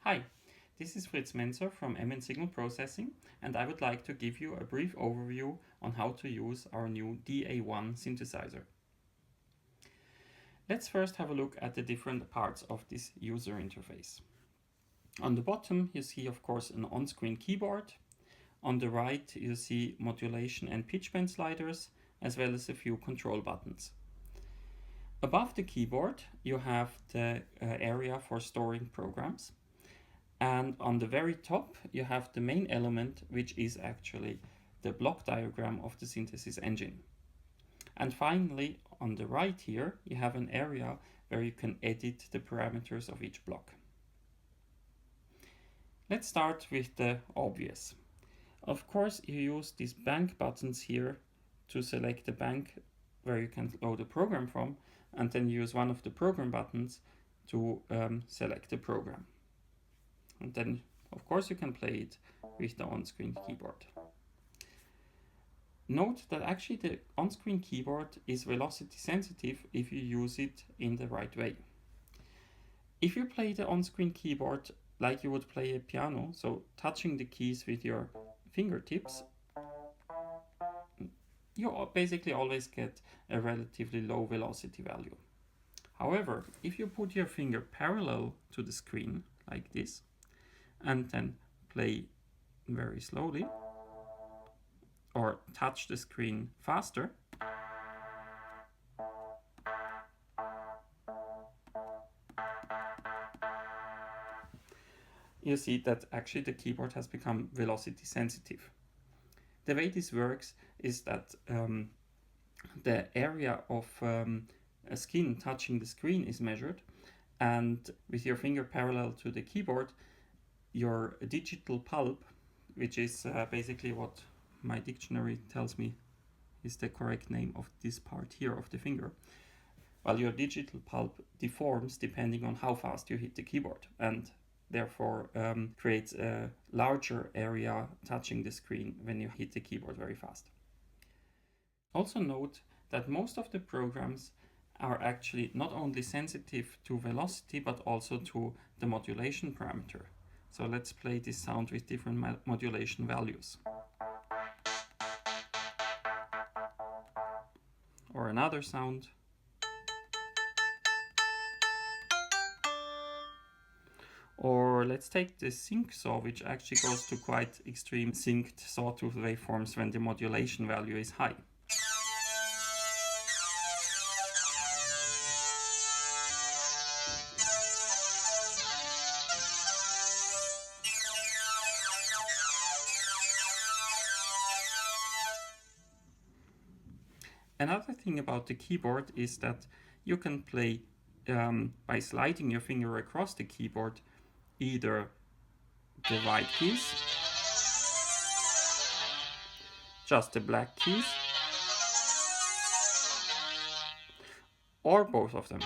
Hi, this is Fritz Menzer from MN Signal Processing, and I would like to give you a brief overview on how to use our new DA1 synthesizer. Let's first have a look at the different parts of this user interface. On the bottom you see of course an on-screen keyboard. On the right you see modulation and pitch bend sliders, as well as a few control buttons. Above the keyboard you have the area for storing programs. And on the very top you have the main element, which is actually the block diagram of the synthesis engine. And finally, on the right here you have an area where you can edit the parameters of each block. Let's start with the obvious. Of course you use these bank buttons here to select the bank where you can load a program from, and then use one of the program buttons to select the program. And then of course you can play it with the on-screen keyboard. Note that actually the on-screen keyboard is velocity sensitive if you use it in the right way. If you play the on-screen keyboard like you would play a piano, so touching the keys with your fingertips, you basically always get a relatively low velocity value. However, if you put your finger parallel to the screen like this, and then play very slowly or touch the screen faster, you see that actually the keyboard has become velocity sensitive. The way this works is that the area of a skin touching the screen is measured, and with your finger parallel to the keyboard, your digital pulp, which is basically what my dictionary tells me is the correct name of this part here of the finger, well, your digital pulp deforms depending on how fast you hit the keyboard, and therefore creates a larger area touching the screen when you hit the keyboard very fast. Also note that most of the programs are actually not only sensitive to velocity but also to the modulation parameter. So let's play this sound with different modulation values. Or another sound. Or let's take the sync saw, which actually goes to quite extreme synced sawtooth waveforms when the modulation value is high. Another thing about the keyboard is that you can play by sliding your finger across the keyboard either the white keys, just the black keys, or both of them.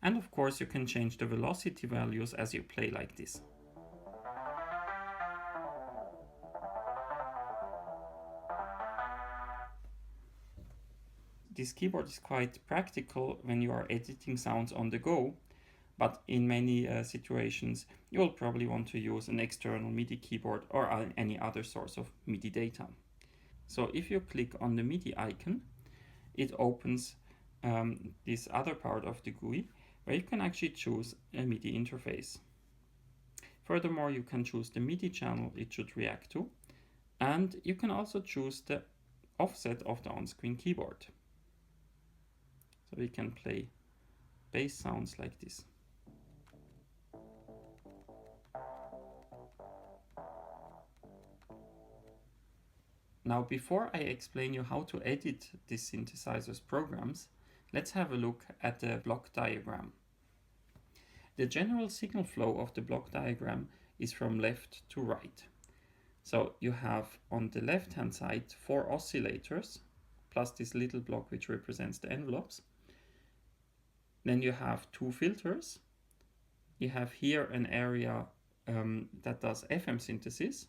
And of course you can change the velocity values as you play like this. This keyboard is quite practical when you are editing sounds on the go, but in many situations you will probably want to use an external MIDI keyboard or any other source of MIDI data. So if you click on the MIDI icon, it opens this other part of the GUI where you can actually choose a MIDI interface. Furthermore, you can choose the MIDI channel it should react to, and you can also choose the offset of the on-screen keyboard. So we can play bass sounds like this. Now, before I explain you how to edit this synthesizer's programs, let's have a look at the block diagram. The general signal flow of the block diagram is from left to right. So you have on the left hand side 4 oscillators, plus this little block which represents the envelopes. Then you have 2 filters. You have here an area that does FM synthesis,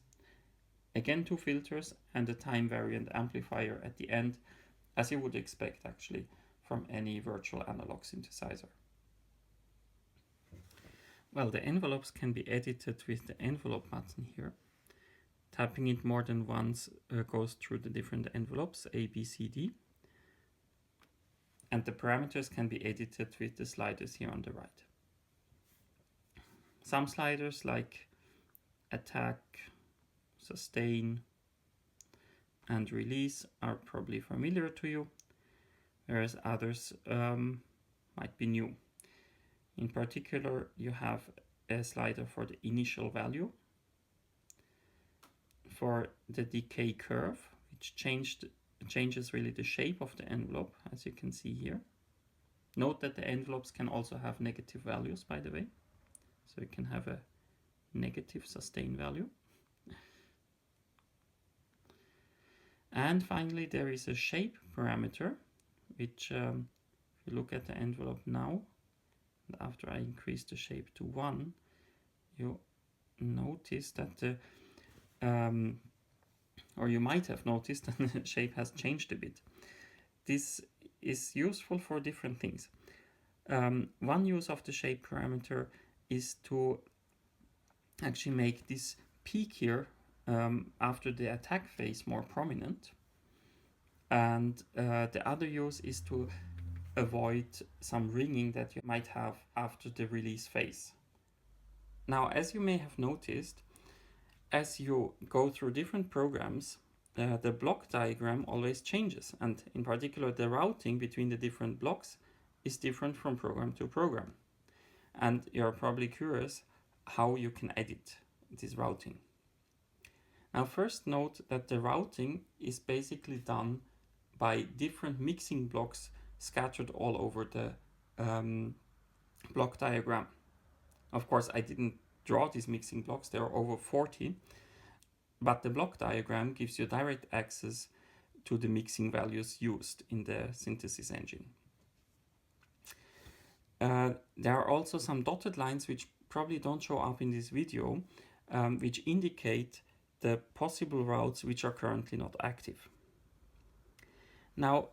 Again, two filters and a time variant amplifier at the end, as you would expect actually from any virtual analog synthesizer. Well, the envelopes can be edited with the envelope button here. Tapping it more than once goes through the different envelopes, A, B, C, D. And the parameters can be edited with the sliders here on the right. Some sliders like attack, sustain, and release are probably familiar to you, whereas others might be new. In particular, you have a slider for the initial value, for the decay curve, which changes really the shape of the envelope, as you can see here. Note that the envelopes can also have negative values, by the way. So you can have a negative sustain value. And finally, there is a shape parameter, which if you look at the envelope now, and after I increase the shape to 1, you notice that the or you might have noticed that the shape has changed a bit. This is useful for different things. One use of the shape parameter is to actually make this peak here after the attack phase more prominent. And the other use is to avoid some ringing that you might have after the release phase. Now, as you may have noticed, as you go through different programs, the block diagram always changes, and in particular the routing between the different blocks is different from program to program. And you're probably curious how you can edit this routing. Now first note that the routing is basically done by different mixing blocks scattered all over the block diagram. Of course, I didn't draw these mixing blocks, there are over 40, but the block diagram gives you direct access to the mixing values used in the synthesis engine. There are also some dotted lines which probably don't show up in this video, which indicate the possible routes which are currently not active. Now,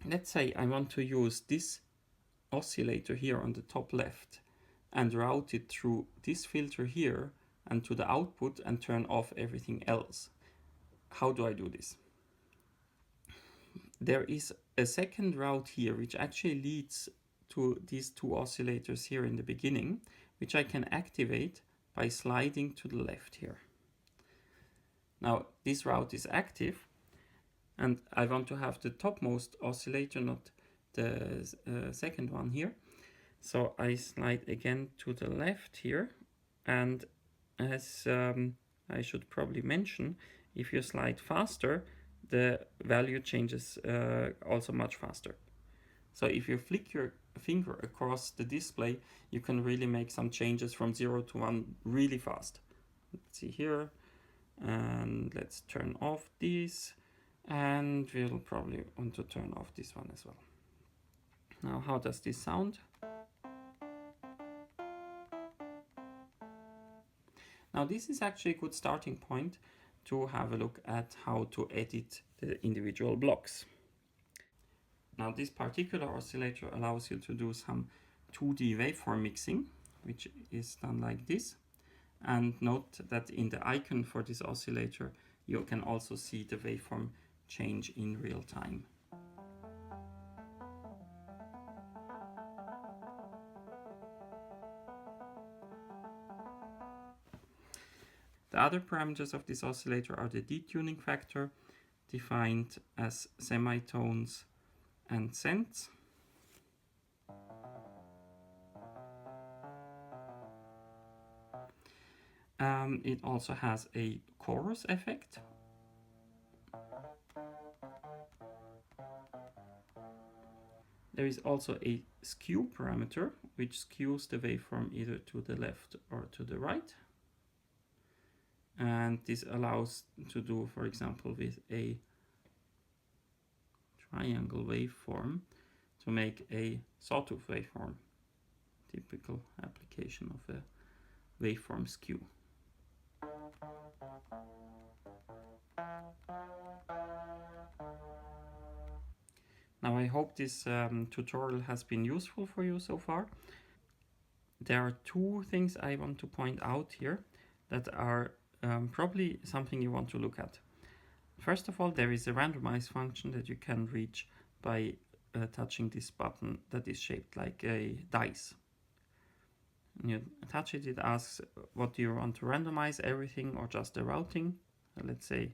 let's say I want to use this oscillator here on the top left and route it through this filter here and to the output and turn off everything else. How do I do this? There is a second route here which actually leads to these two oscillators here in the beginning, which I can activate by sliding to the left here. Now this route is active and I want to have the topmost oscillator, not the second one here. So I slide again to the left here, and as I should probably mention, if you slide faster, the value changes also much faster. So if you flick your finger across the display, you can really make some changes from 0 to 1 really fast. Let's see here, and let's turn off these, and we'll probably want to turn off this one as well. Now, how does this sound? Now this is actually a good starting point to have a look at how to edit the individual blocks. Now this particular oscillator allows you to do some 2D waveform mixing, which is done like this. And note that in the icon for this oscillator, you can also see the waveform change in real time. The other parameters of this oscillator are the detuning factor, defined as semitones and synths. It also has a chorus effect. There is also a skew parameter, which skews the waveform either to the left or to the right. And this allows to do, for example, with a triangle waveform, to make a sawtooth waveform, typical application of a waveform skew. Now I hope this tutorial has been useful for you so far. There are two things I want to point out here that are probably something you want to look at. First of all, there is a randomize function that you can reach by touching this button that is shaped like a dice. When you touch it, it asks what do you want to randomize, everything or just the routing. Let's say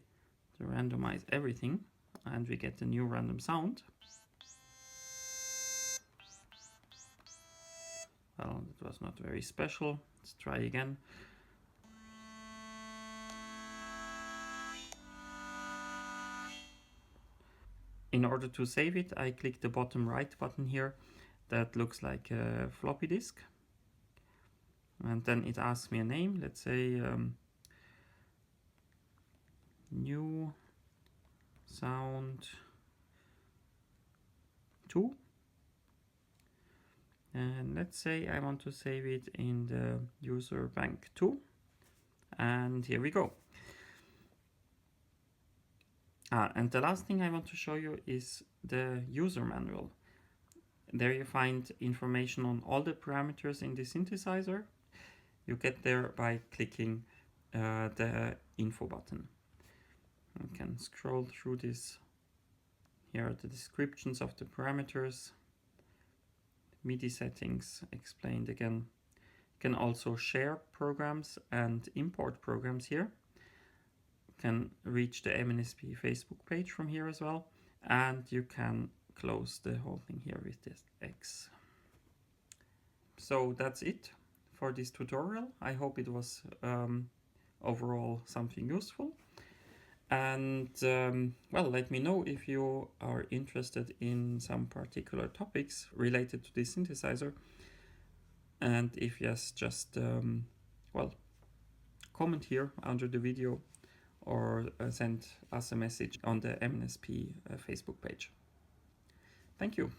to randomize everything, and we get a new random sound. Well, it was not very special. Let's try again. In order to save it, I click the bottom right button here that looks like a floppy disk. And then it asks me a name. Let's say new sound 2. And let's say I want to save it in the user bank 2. And here we go. And the last thing I want to show you is the user manual. There you find information on all the parameters in the synthesizer. You get there by clicking the info button. You can scroll through this. Here are the descriptions of the parameters, MIDI settings explained again. You can also share programs and import programs here. You can reach the MNSP Facebook page from here as well, and you can close the whole thing here with this X. So that's it for this tutorial. I hope it was overall something useful. And well, let me know if you are interested in some particular topics related to this synthesizer. And if yes, just well, comment here under the video or send us a message on the MNSP Facebook page. Thank you.